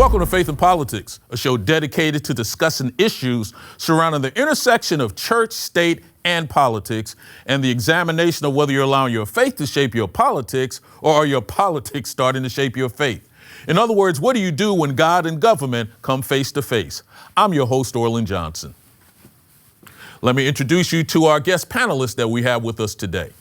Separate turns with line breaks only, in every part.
Welcome to Faith and Politics, a show dedicated to discussing issues surrounding the intersection of church, state, and politics, and the examination of whether you're allowing your faith to shape your politics or are your politics starting to shape your faith. In other words, what do you do when God and government come face to face? I'm your host, Orland Johnson. Let me introduce you to our guest panelists that we have with us today.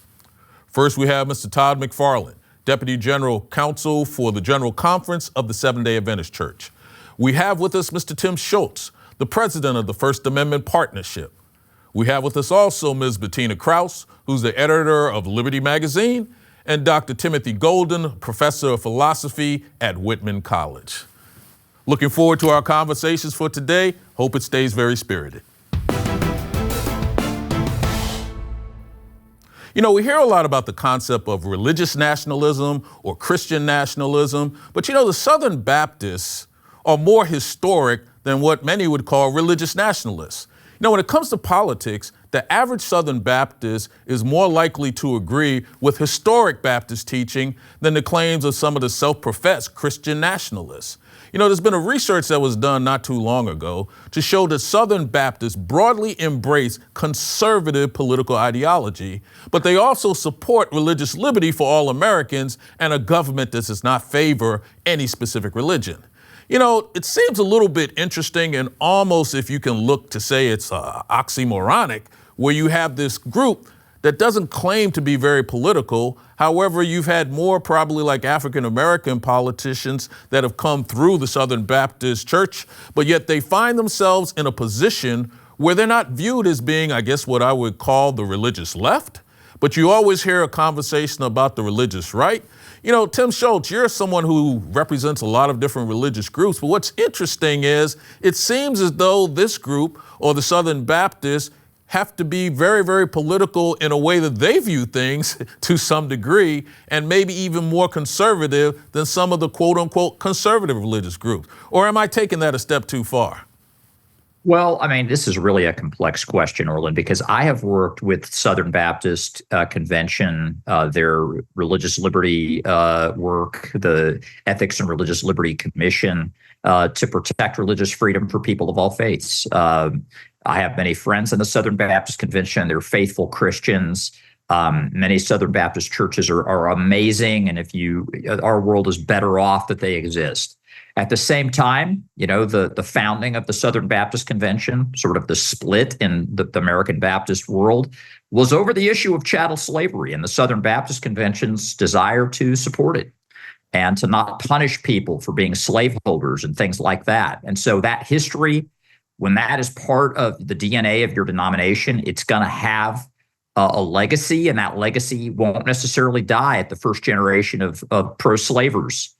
First, we have Mr. Todd McFarland, Deputy General Counsel for the General Conference of the Seventh-day Adventist Church. We have with us Mr. Tim Schultz, the President of the First Amendment Partnership. We have with us also Ms. Bettina Krause, who's the editor of Liberty Magazine, and Dr. Timothy Golden, Professor of Philosophy at Whitman College. Looking forward to our conversations for today. Hope it stays very spirited. You know, we hear a lot about the concept of religious nationalism or Christian nationalism, but you know, the Southern Baptists are more historic than what many would call religious nationalists. You know, when it comes to politics, the average Southern Baptist is more likely to agree with historic Baptist teaching than the claims of some of the self-professed Christian nationalists. You know, there's been a research that was done not too long ago to show that Southern Baptists broadly embrace conservative political ideology, but they also support religious liberty for all Americans and a government that does not favor any specific religion. You know, it seems a little bit interesting and almost, if you can look to say it's oxymoronic, where you have this group that doesn't claim to be very political. However, you've had more probably like African-American politicians that have come through the Southern Baptist Church, but yet they find themselves in a position where they're not viewed as being, I guess, what I would call the religious left. But you always hear a conversation about the religious right. You know, Tim Schultz, you're someone who represents a lot of different religious groups, but what's interesting is it seems as though this group or the Southern Baptists have to be very, very political in a way that they view things to some degree, and maybe even more conservative than some of the quote unquote conservative religious groups. Or am I taking that a step too far?
Well, I mean, this is really a complex question, Orland, because I have worked with Southern Baptist Convention, their religious liberty work, the Ethics and Religious Liberty Commission, to protect religious freedom for people of all faiths. I have many friends in the Southern Baptist Convention. They're faithful Christians. Many Southern Baptist churches are amazing, and our world is better off that they exist. At the same time, you know, the founding of the Southern Baptist Convention, sort of the split in the American Baptist world, was over the issue of chattel slavery and the Southern Baptist Convention's desire to support it and to not punish people for being slaveholders and things like that. And so that history, when that is part of the DNA of your denomination, it's going to have a legacy, and that legacy won't necessarily die at the first generation of pro-slavers.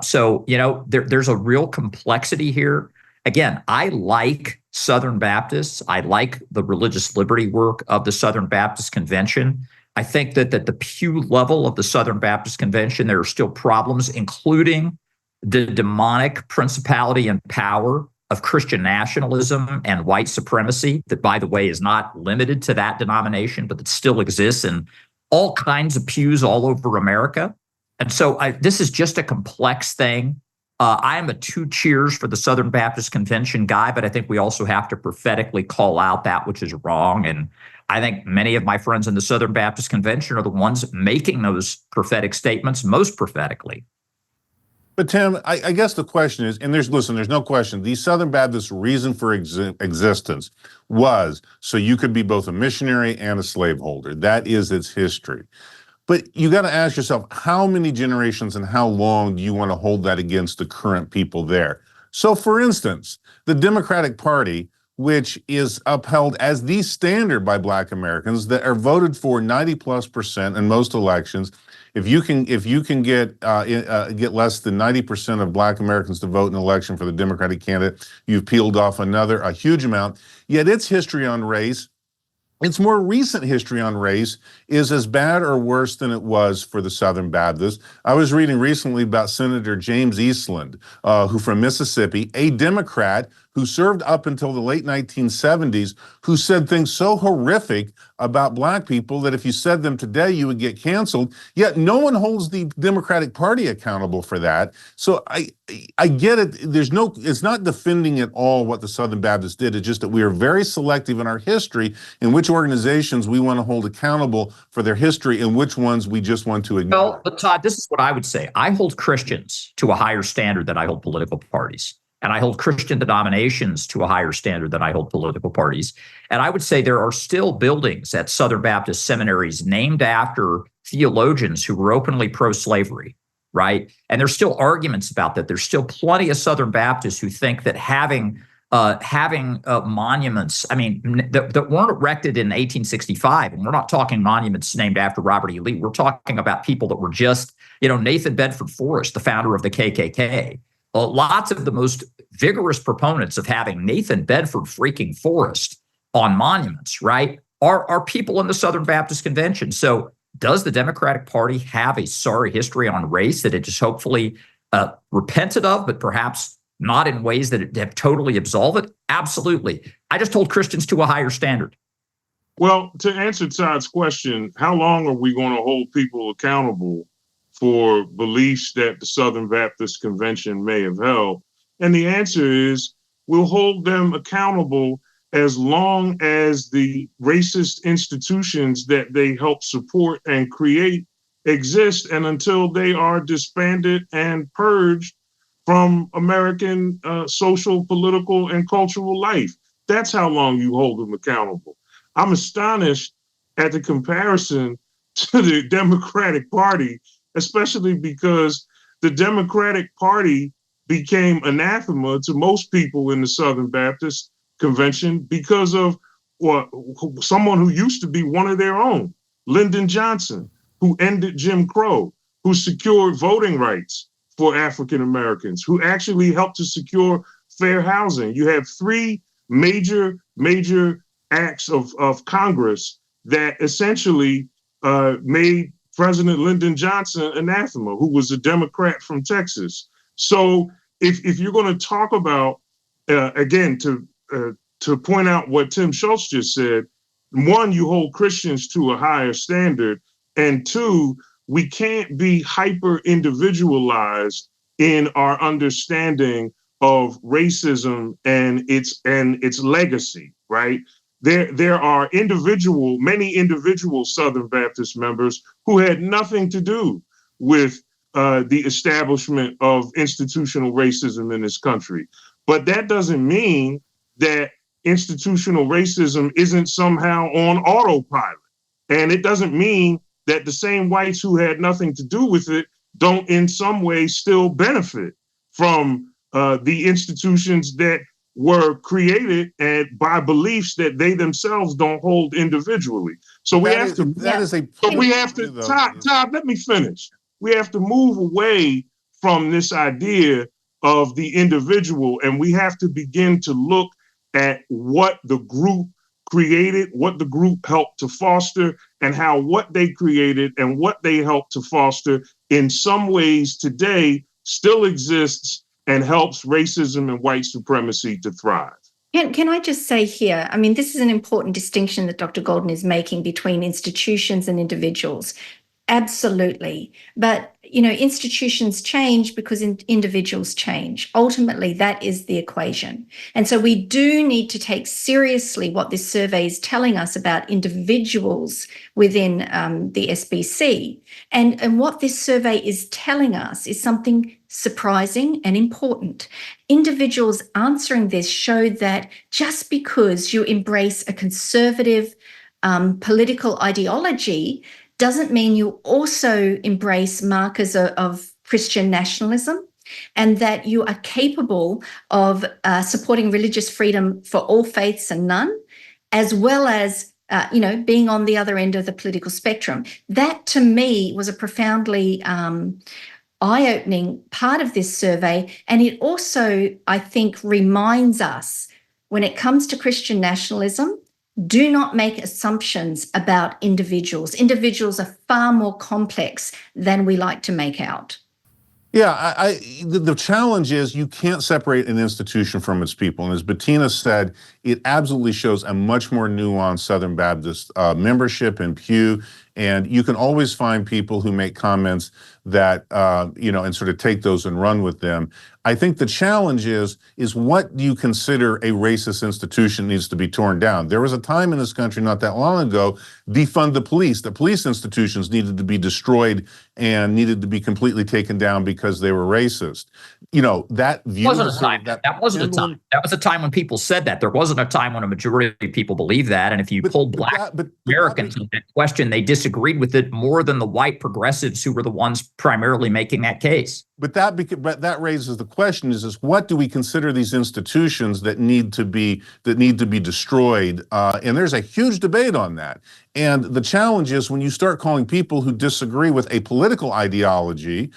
So, you know, there's a real complexity here. Again, I like Southern Baptists. I like the religious liberty work of the Southern Baptist Convention. I think that at the pew level of the Southern Baptist Convention, there are still problems, including the demonic principality and power of Christian nationalism and white supremacy that, by the way, is not limited to that denomination, but that still exists in all kinds of pews all over America. And so this is just a complex thing. I am a two cheers for the Southern Baptist Convention guy, but I think we also have to prophetically call out that which is wrong. And I think many of my friends in the Southern Baptist Convention are the ones making those prophetic statements most prophetically.
But Tim, I guess the question is, and there's no question, the Southern Baptist reason for existence was so you could be both a missionary and a slaveholder. That is its history. But you got to ask yourself, how many generations and how long do you want to hold that against the current people there? So, for instance, the Democratic Party, which is upheld as the standard by Black Americans that are voted for 90+% in most elections. If you can get less than 90% of Black Americans to vote in an election for the Democratic candidate, you've peeled off a huge amount. Yet its history on race, its more recent history on race, is as bad or worse than it was for the Southern Baptists. I was reading recently about Senator James Eastland, who from Mississippi, a Democrat who served up until the late 1970s, who said things so horrific about black people that if you said them today, you would get canceled. Yet no one holds the Democratic Party accountable for that. So I get it. It's not defending at all what the Southern Baptists did. It's just that we are very selective in our history in which organizations we want to hold accountable for their history and which ones we just want to ignore.
Well, but Todd, this is what I would say. I hold Christians to a higher standard than I hold political parties. And I hold Christian denominations to a higher standard than I hold political parties. And I would say there are still buildings at Southern Baptist seminaries named after theologians who were openly pro-slavery, right? And there's still arguments about that. There's still plenty of Southern Baptists who think that having monuments, that weren't erected in 1865, and we're not talking monuments named after Robert E. Lee. We're talking about people that were just, Nathan Bedford Forrest, the founder of the KKK. Lots of the most vigorous proponents of having Nathan Bedford freaking Forrest on monuments, right, are people in the Southern Baptist Convention. So does the Democratic Party have a sorry history on race that it just hopefully repented of, but perhaps not in ways that have totally absolved it? Absolutely. I just hold Christians to a higher standard.
Well, to answer Todd's question, how long are we going to hold people accountable for beliefs that the Southern Baptist Convention may have held? And the answer is we'll hold them accountable as long as the racist institutions that they help support and create exist, and until they are disbanded and purged from American social, political, and cultural life. That's how long you hold them accountable. I'm astonished at the comparison to the Democratic Party, especially because the Democratic Party became anathema to most people in the Southern Baptist Convention because of someone who used to be one of their own, Lyndon Johnson, who ended Jim Crow, who secured voting rights for African Americans, who actually helped to secure fair housing. You have three major acts of Congress that essentially made President Lyndon Johnson anathema, who was a Democrat from Texas. So if you're going to talk about, again, to point out what Tim Schultz just said, one, you hold Christians to a higher standard, and two, we can't be hyper individualized in our understanding of racism and its legacy, right? There are many individual Southern Baptist members who had nothing to do with the establishment of institutional racism in this country. But that doesn't mean that institutional racism isn't somehow on autopilot. And it doesn't mean that the same whites who had nothing to do with it don't in some way still benefit from the institutions that were created by beliefs that they themselves don't hold individually. So we have to, Todd, let me finish. We have to move away from this idea of the individual, and we have to begin to look at what the group created, what the group helped to foster, and how what they created and what they helped to foster in some ways today still exists and helps racism and white supremacy to thrive.
Can I just say here, this is an important distinction that Dr. Golden is making between institutions and individuals. Absolutely. But, institutions change because individuals change. Ultimately, that is the equation. And so we do need to take seriously what this survey is telling us about individuals within the SBC. And what this survey is telling us is something surprising and important. Individuals answering this showed that just because you embrace a conservative political ideology doesn't mean you also embrace markers of Christian nationalism, and that you are capable of supporting religious freedom for all faiths and none, as well as being on the other end of the political spectrum. That, to me, was a profoundly eye-opening part of this survey, and it also, I think, reminds us, when it comes to Christian nationalism, do not make assumptions about individuals. Individuals are far more complex than we like to make out.
Yeah, the challenge is you can't separate an institution from its people. And as Bettina said, it absolutely shows a much more nuanced Southern Baptist membership in Pew. And you can always find people who make comments that, and sort of take those and run with them. I think the challenge is what do you consider a racist institution needs to be torn down? There was a time in this country not that long ago, defund the police. The police institutions needed to be destroyed and needed to be completely taken down because they were racist. That view
wasn't a time. That wasn't a time. That was a time when people said that. There wasn't a time when a majority of people believed that. And if you pulled black Americans in that question, they disagreed with it more than the white progressives who were the ones primarily making that case.
But that raises the question: is what do we consider these institutions that need to be destroyed? And there's a huge debate on that. And the challenge is when you start calling people who disagree with a political ideology,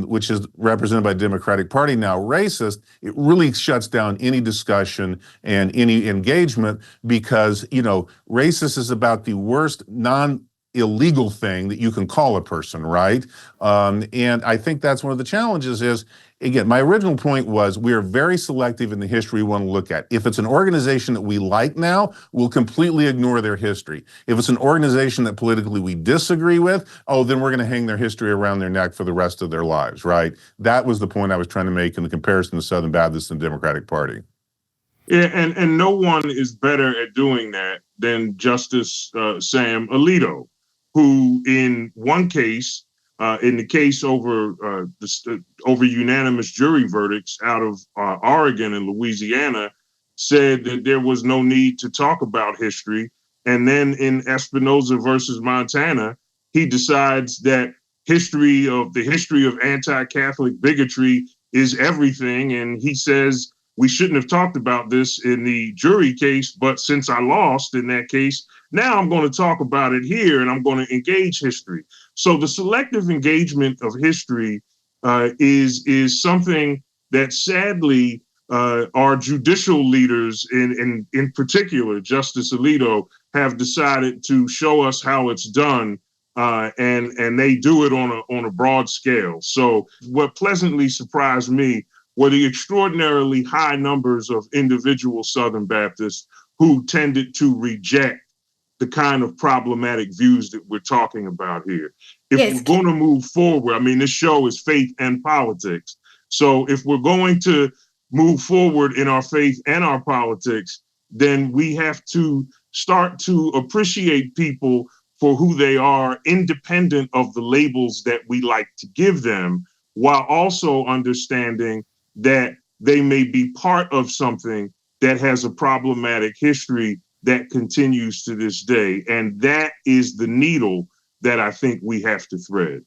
which is represented by the Democratic Party now, racist, it really shuts down any discussion and any engagement because, racist is about the worst illegal thing that you can call a person, right? And I think that's one of the challenges is, again, my original point was we are very selective in the history we want to look at. If it's an organization that we like now, we'll completely ignore their history. If it's an organization that politically we disagree with, then we're going to hang their history around their neck for the rest of their lives, right? That was the point I was trying to make in the comparison to Southern Baptist and Democratic Party.
Yeah, and no one is better at doing that than Justice Sam Alito, who in one case, in the case over unanimous jury verdicts out of Oregon and Louisiana, said that there was no need to talk about history. And then in Espinoza versus Montana, he decides that the history of anti-Catholic bigotry is everything. And he says, we shouldn't have talked about this in the jury case, but since I lost in that case, now I'm going to talk about it here and I'm going to engage history. So the selective engagement of history is something that sadly our judicial leaders, in particular, Justice Alito, have decided to show us how it's done, and they do it on a broad scale. So what pleasantly surprised me were the extraordinarily high numbers of individual Southern Baptists who tended to reject the kind of problematic views that we're talking about here. If we're going to move forward, this show is faith and politics. So if we're going to move forward in our faith and our politics, then we have to start to appreciate people for who they are, independent of the labels that we like to give them, while also understanding that they may be part of something that has a problematic history that continues to this day. And that is the needle that I think we have to thread.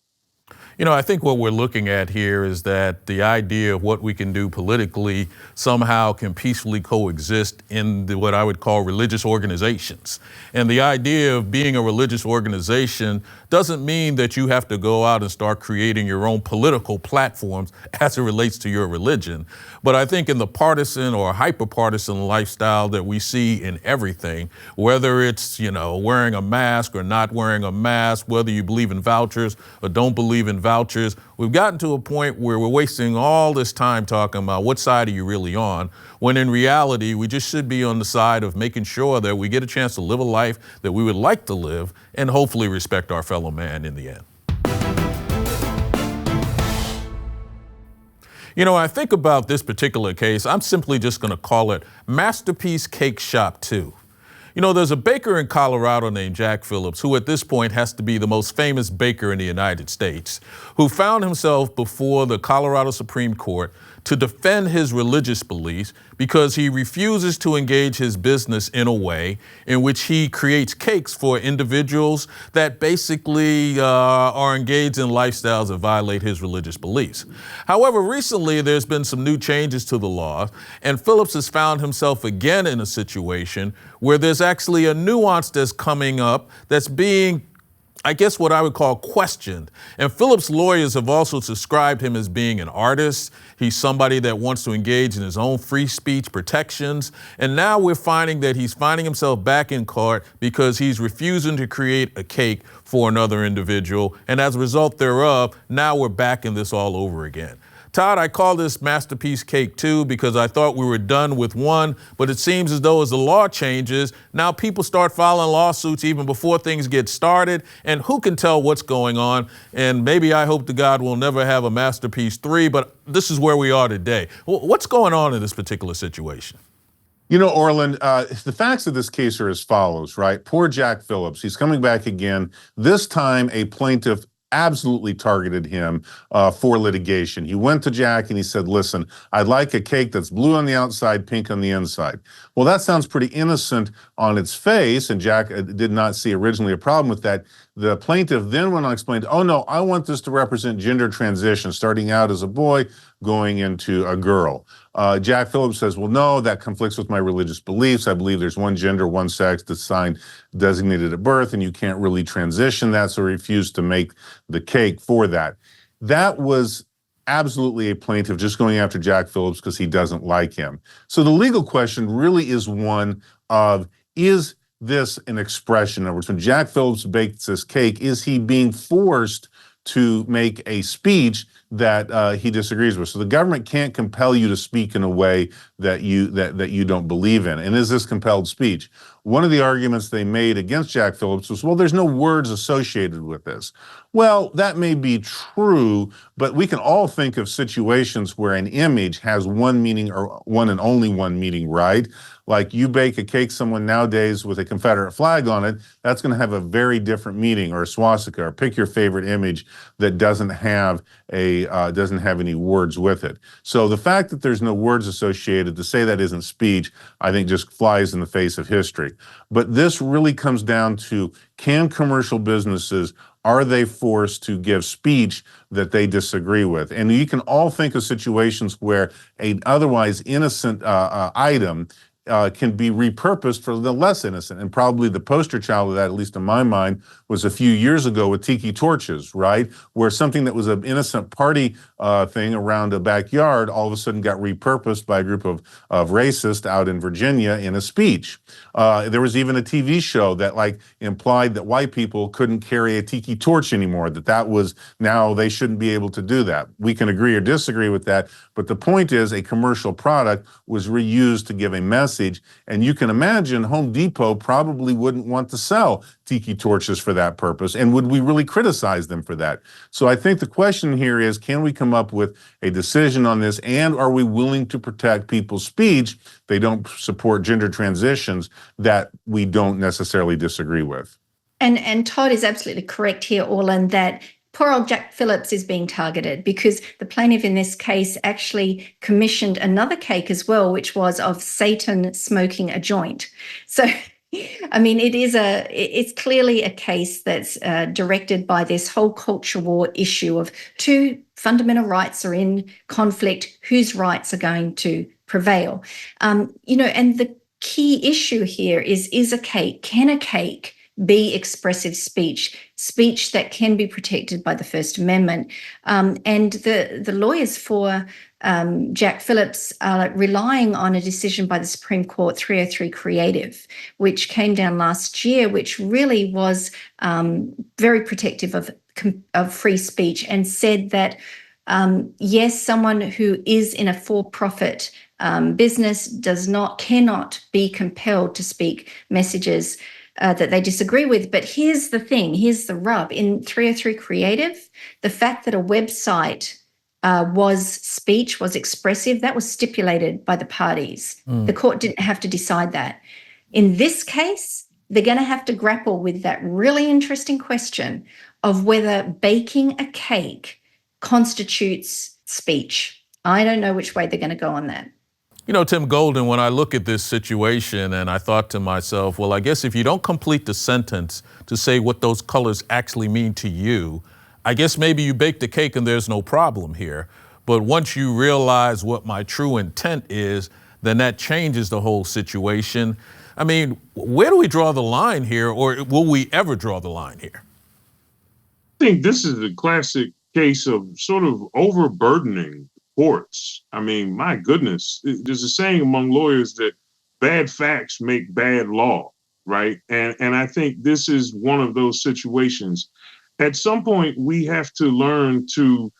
I think what we're looking at here is that the idea of what we can do politically somehow can peacefully coexist in what I would call religious organizations. And the idea of being a religious organization doesn't mean that you have to go out and start creating your own political platforms as it relates to your religion. But I think in the partisan or hyper-partisan lifestyle that we see in everything, whether it's, wearing a mask or not wearing a mask, whether you believe in vouchers or don't believe in vouchers, we've gotten to a point where we're wasting all this time talking about what side are you really on, when in reality, we just should be on the side of making sure that we get a chance to live a life that we would like to live and hopefully respect our fellow man in the end. I think about this particular case, I'm simply just going to call it Masterpiece Cakeshop II. There's a baker in Colorado named Jack Phillips, who at this point has to be the most famous baker in the United States, who found himself before the Colorado Supreme Court to defend his religious beliefs because he refuses to engage his business in a way in which he creates cakes for individuals that basically are engaged in lifestyles that violate his religious beliefs. However, recently there's been some new changes to the law, and Phillips has found himself again in a situation where there's actually a nuance that's coming up that's being I guess what I would call questioned. And Phillips' lawyers have also described him as being an artist. He's somebody that wants to engage in his own free speech protections. And now we're finding that he's finding himself back in court because he's refusing to create a cake for another individual. And as a result thereof, now we're back in this all over again. Todd, I call this Masterpiece Cake II because I thought we were done with one, but it seems as though as the law changes, now people start filing lawsuits even before things get started, and who can tell what's going on? And maybe I hope to God we'll never have a Masterpiece 3, but this is where we are today. What's going on in this particular situation?
You know, Orland, the facts of this case are as follows, right? Poor Jack Phillips, he's coming back again. This time a plaintiff absolutely targeted him for litigation. He went to Jack and he said, listen, I'd like a cake that's blue on the outside, pink on the inside. Well, that sounds pretty innocent on its face, and Jack did not see originally a problem with that. The plaintiff then went on and explained, oh no, I want this to represent gender transition, starting out as a boy, going into a girl. Jack Phillips says, well, no, that conflicts with my religious beliefs. I believe there's one gender, one sex designated at birth, and you can't really transition that, so I refused to make the cake for that. That was absolutely a plaintiff just going after Jack Phillips because he doesn't like him. So the legal question really is one of, is this an expression? In other words, when Jack Phillips bakes this cake, is he being forced to make a speech that he disagrees with? So the government can't compel you to speak in a way that you don't believe in. And is this compelled speech? One of the arguments they made against Jack Phillips was, well, there's no words associated with this. Well, that may be true, but we can all think of situations where an image has one meaning, or one and only one meaning, right? Like you bake a cake someone nowadays with a Confederate flag on it, that's going to have a very different meaning, or a swastika, or pick your favorite image that doesn't have any words with it. So the fact that there's no words associated, to say that isn't speech, I think just flies in the face of history. But this really comes down to, can commercial businesses, are they forced to give speech that they disagree with? And you can all think of situations where an otherwise innocent item can be repurposed for the less innocent. And probably the poster child of that, at least in my mind, was a few years ago with tiki torches, right? Where something that was an innocent party thing around a backyard all of a sudden got repurposed by a group of racists out in Virginia in a speech. There was even a TV show that like implied that white people couldn't carry a tiki torch anymore, that was now they shouldn't be able to do that. We can agree or disagree with that, but the point is a commercial product was reused to give a message. And you can imagine Home Depot probably wouldn't want to sell tiki torches for that purpose. And would we really criticize them for that? So I think the question here is, can we come up with a decision on this? And are we willing to protect people's speech? They don't support gender transitions that we don't necessarily disagree with.
And Todd is absolutely correct here, Orland, that poor old Jack Phillips is being targeted because the plaintiff in this case actually commissioned another cake as well, which was of Satan smoking a joint. So, I mean, it's clearly a case that's directed by this whole culture war issue of two fundamental rights are in conflict, whose rights are going to prevail. And the key issue here is can a cake be expressive speech that can be protected by the First Amendment? And the lawyers for Jack Phillips are relying on a decision by the Supreme Court 303 Creative, which came down last year, which really was very protective of free speech, and said that yes, someone who is in a for-profit business cannot be compelled to speak messages that they disagree with. But here's the thing, here's the rub. In 303 Creative, the fact that a website was expressive, that was stipulated by the parties. The court didn't have to decide that. In this case, they're going to have to grapple with that really interesting question of whether baking a cake constitutes speech. I don't know which way they're going to go on that.
You know, Tim Golden, when I look at this situation and I thought to myself, well, I guess if you don't complete the sentence to say what those colors actually mean to you, I guess maybe you bake the cake and there's no problem here. But once you realize what my true intent is, then that changes the whole situation. I mean, where do we draw the line here, or will we ever draw the line here?
think this is a classic case of sort of overburdening courts. I mean, my goodness, there's a saying among lawyers that bad facts make bad law, right? And I think this is one of those situations. At some point, we have to learn to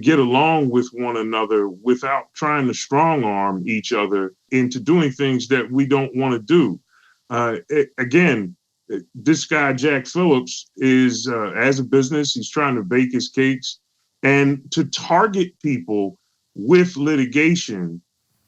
get along with one another without trying to strong arm each other into doing things that we don't want to do. Again, this guy, Jack Phillips, is as a business, he's trying to bake his cakes. And to target people with litigation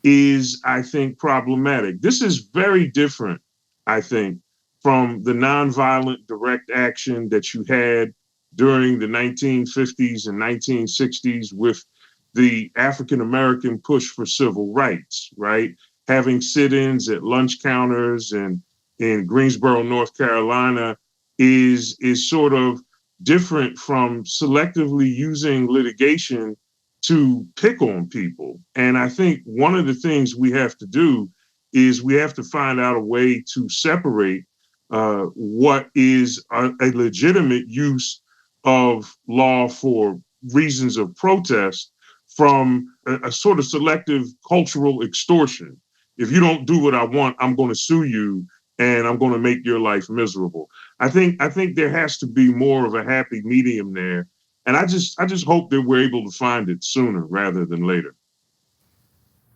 is, I think, problematic. This is very different, I think, from the nonviolent direct action that you had during the 1950s and 1960s with the African-American push for civil rights, right? Having sit-ins at lunch counters and in Greensboro, North Carolina, is sort of different from selectively using litigation to pick on people. And I think one of the things we have to do is we have to find out a way to separate what is a legitimate use of law for reasons of protest from a sort of selective cultural extortion. If you don't do what I want, I'm going to sue you and I'm going to make your life miserable. I think there has to be more of a happy medium there. And I just hope that we're able to find it sooner rather than later.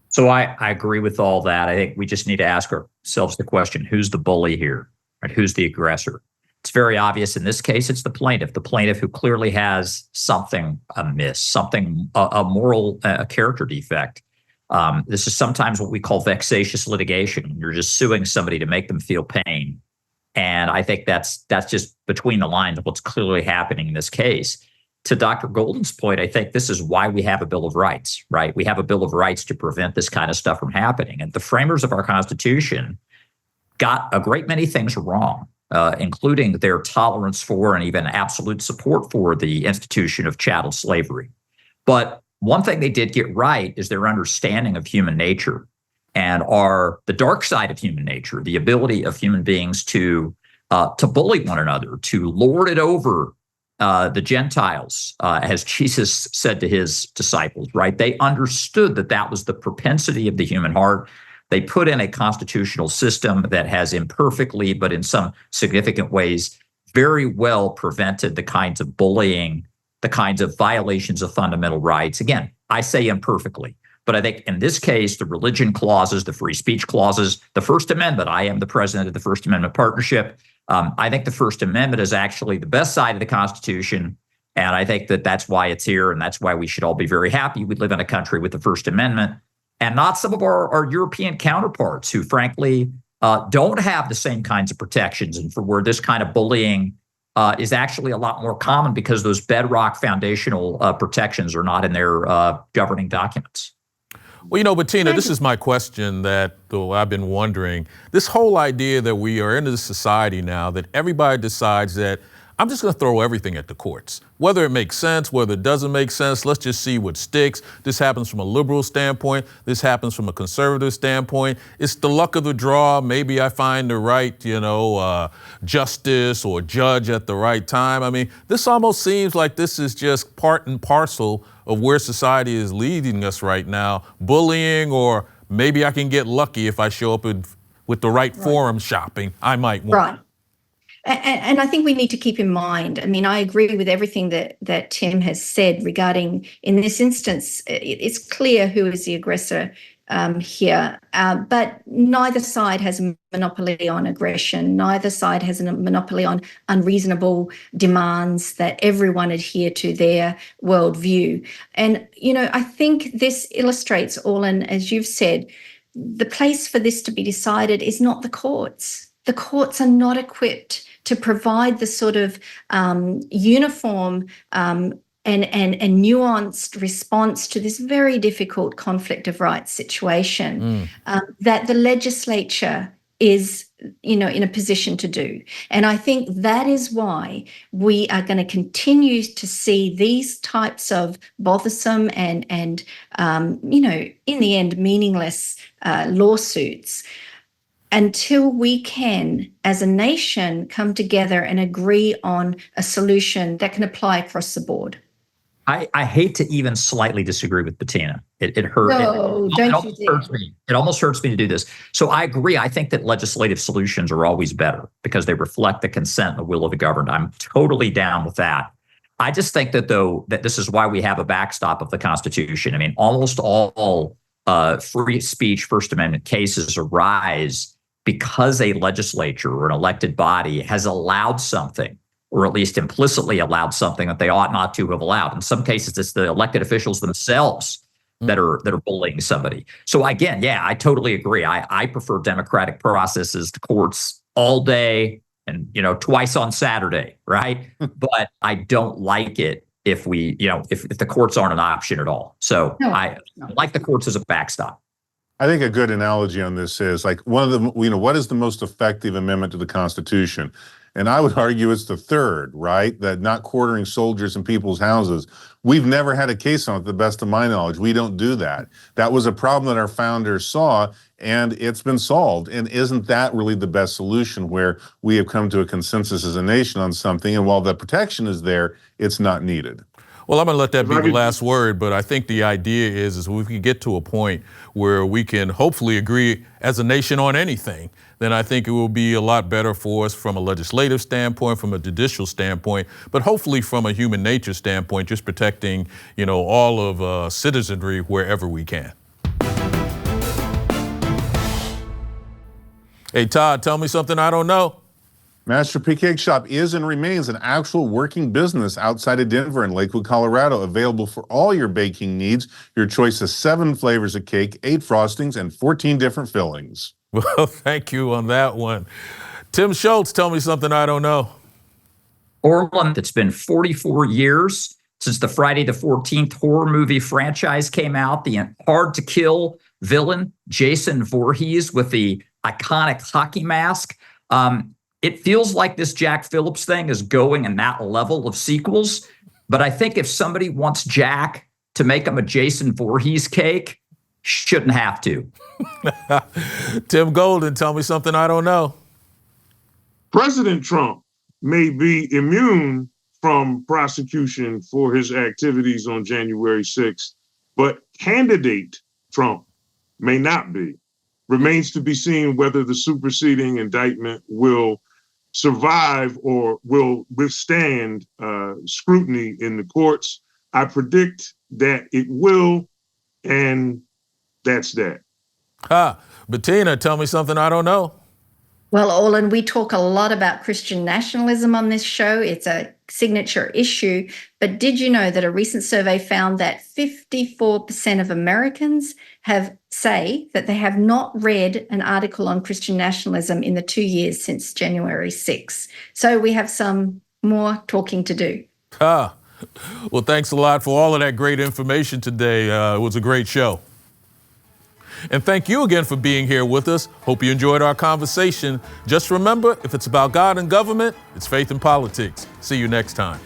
So I agree with all that. I think we just need to ask ourselves the question, who's the bully here? Right? Who's the aggressor? It's very obvious in this case, it's the plaintiff who clearly has something amiss, a moral character defect. This is sometimes what we call vexatious litigation. You're just suing somebody to make them feel pain. And I think that's just between the lines of what's clearly happening in this case. To Dr. Golden's point, I think this is why we have a Bill of Rights, right? We have a Bill of Rights to prevent this kind of stuff from happening. And the framers of our Constitution got a great many things wrong, including their tolerance for and even absolute support for the institution of chattel slavery. But one thing they did get right is their understanding of human nature and the dark side of human nature, the ability of human beings to bully one another, to lord it over the Gentiles, as Jesus said to his disciples, right? They understood that was the propensity of the human heart. They put in a constitutional system that has imperfectly, but in some significant ways, very well prevented the kinds of bullying, the kinds of violations of fundamental rights. Again, I say imperfectly, but I think in this case, the religion clauses, the free speech clauses, the First Amendment, I am the president of the First Amendment Partnership. I think the First Amendment is actually the best side of the Constitution. And I think that's why it's here. And that's why we should all be very happy we live in a country with the First Amendment and not some of our European counterparts who, frankly, don't have the same kinds of protections and for where this kind of bullying is actually a lot more common because those bedrock foundational protections are not in their governing documents.
Well, Bettina, this is my question that I've been wondering. This whole idea that we are in this society now that everybody decides that I'm just going to throw everything at the courts, whether it makes sense, whether it doesn't make sense. Let's just see what sticks. This happens from a liberal standpoint. This happens from a conservative standpoint. It's the luck of the draw. Maybe I find the right, justice or judge at the right time. I mean, this almost seems like this is just part and parcel of where society is leading us right now. Bullying, or maybe I can get lucky if I show up with the right forum shopping. I might win.
Right. And I think we need to keep in mind, I mean, I agree with everything that Tim has said regarding, in this instance, it's clear who is the aggressor here, but neither side has a monopoly on aggression. Neither side has a monopoly on unreasonable demands that everyone adhere to their worldview. And, I think this illustrates, Orlin, as you've said, the place for this to be decided is not the courts. The courts are not equipped to provide the sort of uniform and nuanced response to this very difficult conflict of rights situation that the legislature is, in a position to do. And I think that is why we are going to continue to see these types of bothersome and in the end, meaningless lawsuits. until we can, as a nation, come together and agree on a solution that can apply across the board.
I hate to even slightly disagree with Bettina. It hurts.
No,
It
don't
almost
you dare.
hurts me. It almost hurts me to do this. So I agree. I think that legislative solutions are always better because they reflect the consent and the will of the governed. I'm totally down with that. I just think that, though, that this is why we have a backstop of the Constitution. I mean, almost all free speech First Amendment cases arise because a legislature or an elected body has allowed something, or at least implicitly allowed something that they ought not to have allowed. In some cases, it's the elected officials themselves that are bullying somebody. So again, yeah, I totally agree. I prefer democratic processes to courts all day and, twice on Saturday, right? But I don't like it if we, if the courts aren't an option at all. So
No.
I like the courts as a backstop.
I think a good analogy on this is like one of the, what is the most effective amendment to the Constitution? And I would argue it's the third, right? That not quartering soldiers in people's houses. We've never had a case on it, to the best of my knowledge. We don't do that. That was a problem that our founders saw, and it's been solved. And isn't that really the best solution, where we have come to a consensus as a nation on something, and while the protection is there, it's not needed?
Well, I'm going to let that be the last word, but I think the idea is we can get to a point where we can hopefully agree as a nation on anything, then I think it will be a lot better for us from a legislative standpoint, from a judicial standpoint, but hopefully from a human nature standpoint, just protecting, all of citizenry wherever we can. Hey, Todd, tell me something I don't know.
Masterpiece Cakeshop is and remains an actual working business outside of Denver and Lakewood, Colorado, available for all your baking needs. Your choice of 7 flavors of cake, 8 frostings, and 14 different fillings.
Well, thank you on that one. Tim Schultz, tell me something I don't know.
Orland, it's been 44 years since the Friday the 14th horror movie franchise came out. The hard-to-kill villain, Jason Voorhees, with the iconic hockey mask. It feels like this Jack Phillips thing is going in that level of sequels. But I think if somebody wants Jack to make him a Jason Voorhees cake, shouldn't have to.
Tim Golden, tell me something I don't know.
President Trump may be immune from prosecution for his activities on January 6th, but candidate Trump may not be. Remains to be seen whether the superseding indictment will survive or will withstand scrutiny in the courts. I predict that it will, and that's that.
Bettina, tell me something I don't know.
Well, Orland, we talk a lot about Christian nationalism on this show. It's a signature issue. But did you know that a recent survey found that 54% of Americans say that they have not read an article on Christian nationalism in the 2 years since January 6th. So we have some more talking to do.
Well, thanks a lot for all of that great information today. It was a great show. And thank you again for being here with us. Hope you enjoyed our conversation. Just remember, if it's about God and government, it's faith and politics. See you next time.